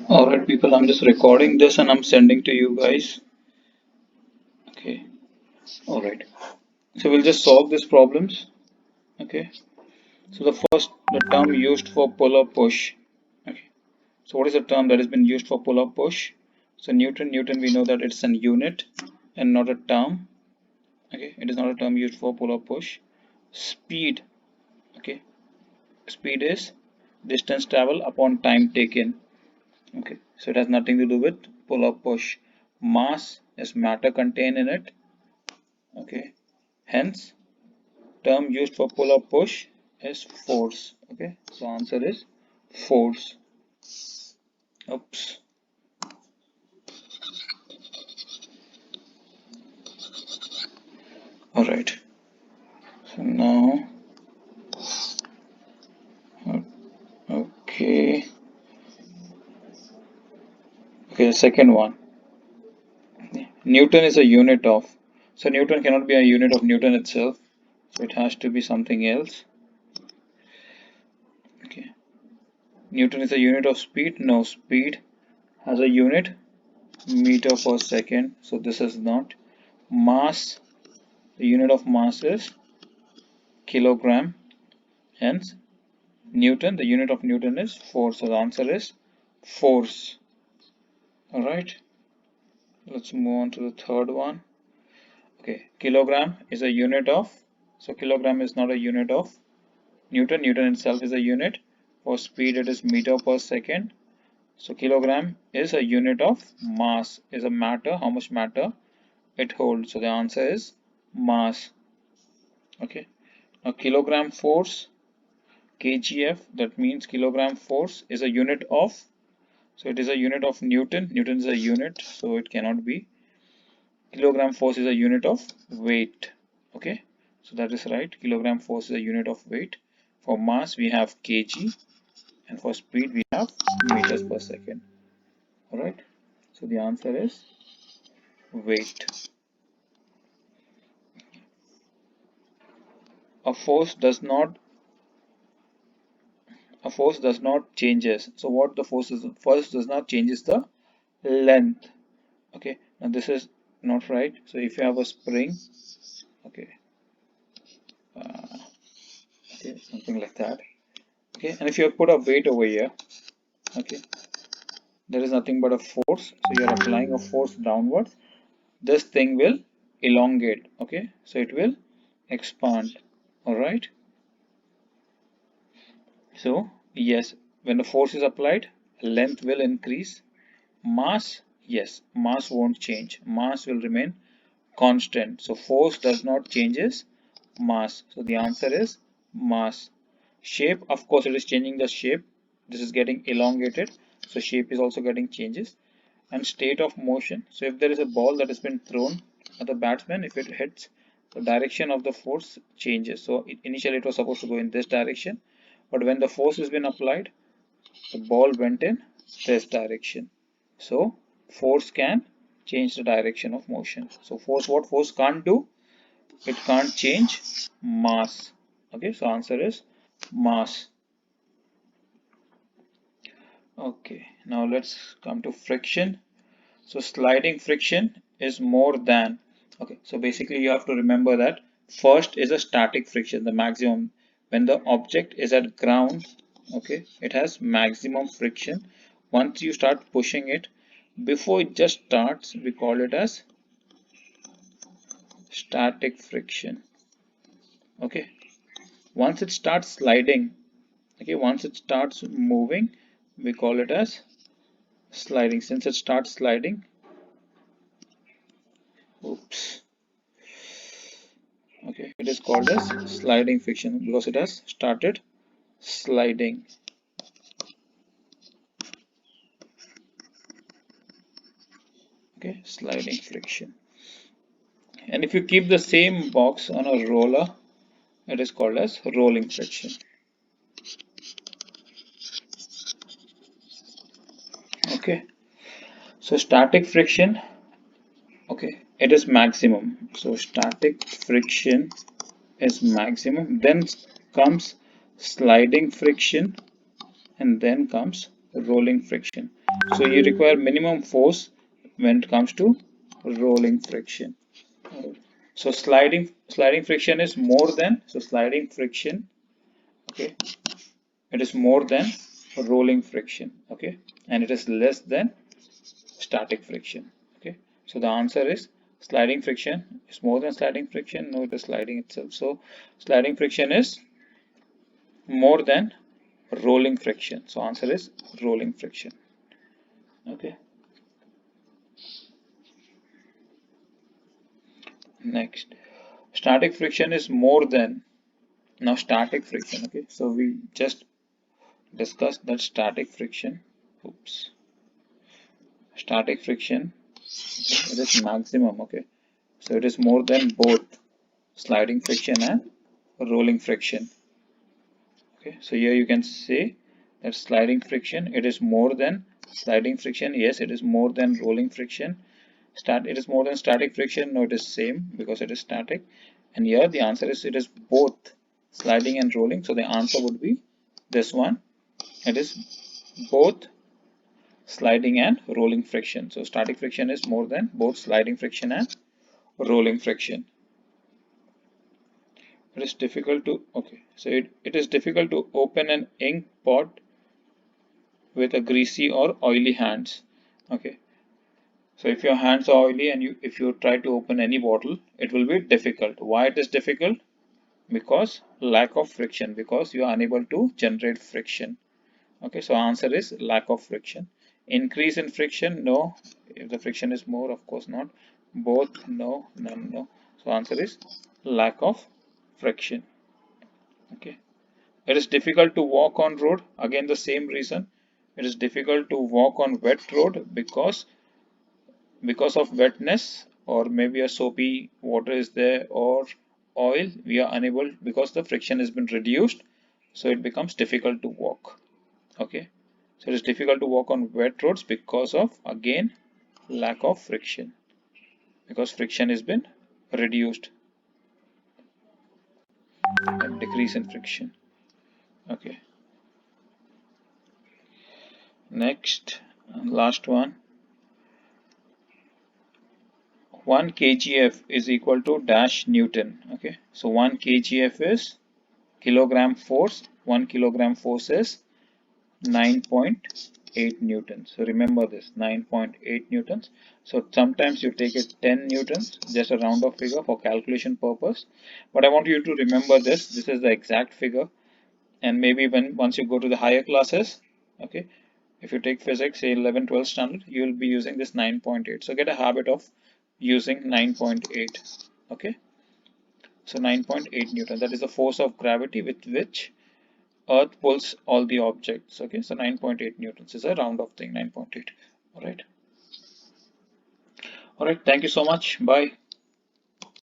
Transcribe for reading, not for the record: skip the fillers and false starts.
Alright, people, I'm just recording this and I'm sending to you guys. Okay, alright. So we'll just solve these problems. Okay, so the term used for pull or push. Okay, so what is the term that has been used for pull or push? So Newton, we know that it's an unit and not a term. Okay, it is not a term used for pull or push. Speed, okay, speed is distance travel upon time taken. Okay, so it has nothing to do with pull or push. Mass is matter contained in it. Okay, hence term used for pull or push is force. Okay, so answer is force. Oops. All right. So now, okay, okay. The second one, Newton is a unit of. So Newton cannot be a unit of Newton itself. So it has to be something else. Okay. Newton is a unit of speed. No, speed has a unit meter per second. So this is not. Mass, the unit of mass is kilogram. Hence Newton, the unit of Newton is force. So the answer is force. Alright, let's move on to the third one. Okay, kilogram is a unit of, so kilogram is not a unit of Newton. Newton itself is a unit. For speed, it is meter per second. So kilogram is a unit of mass, is a matter, how much matter it holds. So the answer is mass. Okay, now kilogram force, kgf, that means kilogram force is a unit of. So it is a unit of Newton. Newton is a unit, so it cannot be. Kilogram force is a unit of weight. Okay, so that is right. Kilogram force is a unit of weight. For mass, we have kg, and for speed, we have meters per second. All right, so the answer is weight. A force does not changes. So what the force does not changes the length. Okay, now this is not right. So if you have a spring, okay, uh, okay, something like that. Okay, and if you put a weight over here, okay, there is nothing but a force. So you are applying a force downwards. This thing will elongate. Okay, so it will expand. All right. So yes, when the force is applied, length will increase. Mass, yes, mass won't change. Mass will remain constant. So force does not changes mass. So the answer is mass. Shape, of course, it is changing the shape. This is getting elongated. So shape is also getting changes. And state of motion. So if there is a ball that has been thrown at the batsman, if it hits, the direction of the force changes. So initially it was supposed to go in this direction, but when the force has been applied, the ball went in this direction. So force can change the direction of motion. So what force can't do? It can't change mass. Okay, so answer is mass. Okay, now let's come to friction. So sliding friction is more than. Okay, so basically you have to remember that first is a static friction, the maximum. When the object is at ground, okay, it has maximum friction. Once you start pushing it, before it just starts, we call it as static friction. Okay, once it starts sliding, okay, once it starts moving, we call it as sliding. Since it starts sliding, oops. Okay, it is called as sliding friction because it has started sliding. Okay, sliding friction. And if you keep the same box on a roller, it is called as rolling friction. Okay, so static friction, okay, it is maximum. So static friction is maximum. Then comes sliding friction, and then comes rolling friction. So you require minimum force when it comes to rolling friction. So sliding friction is more than, so sliding friction, okay, it is more than rolling friction, okay, and it is less than static friction, okay. So the answer is sliding friction is more than sliding friction. No, it is sliding itself. So sliding friction is more than rolling friction. So answer is rolling friction, okay. Next, static friction is more than, now static friction, okay. So we just discussed that static friction, oops, static friction, okay, it is maximum, okay. So it is more than both sliding friction and rolling friction, okay. So here you can say that sliding friction, it is more than sliding friction. Yes, it is more than rolling friction. It is more than static friction. No, it is same because it is static. And here the answer is it is both sliding and rolling. So the answer would be this one. It is both sliding and rolling friction. So static friction is more than both sliding friction and rolling friction. It is difficult to, okay, so it is difficult to open an ink pot with a greasy or oily hands, okay. So if your hands are oily and if you try to open any bottle, it will be difficult. Why it is difficult? Because lack of friction, because you are unable to generate friction, okay. So answer is lack of friction. Increase in friction, no. If the friction is more, of course not. Both, no. None, no. So answer is lack of friction, okay. It is difficult to walk on road. Again, the same reason. It is difficult to walk on wet road because of wetness, or maybe a soapy water is there, or oil. We are unable, because the friction has been reduced, so it becomes difficult to walk, okay. So it is difficult to walk on wet roads because of, again, lack of friction, because friction has been reduced and decrease in friction, okay. Next, last one. 1 kgf is equal to dash Newton, okay. So 1 kgf is kilogram force. 1 kilogram force is 9.8 newtons. So remember this, 9.8 newtons. So sometimes you take it 10 newtons, just a round of figure for calculation purpose. But I want you to remember this. This is the exact figure. And maybe once you go to the higher classes, okay, if you take physics, say 11, 12 standard, you will be using this 9.8. So get a habit of using 9.8. Okay. So 9.8 Newton, that is the force of gravity with which Earth pulls all the objects. Okay, so 9.8 newtons is a round of thing, 9.8. All right. All right. Thank you so much. Bye.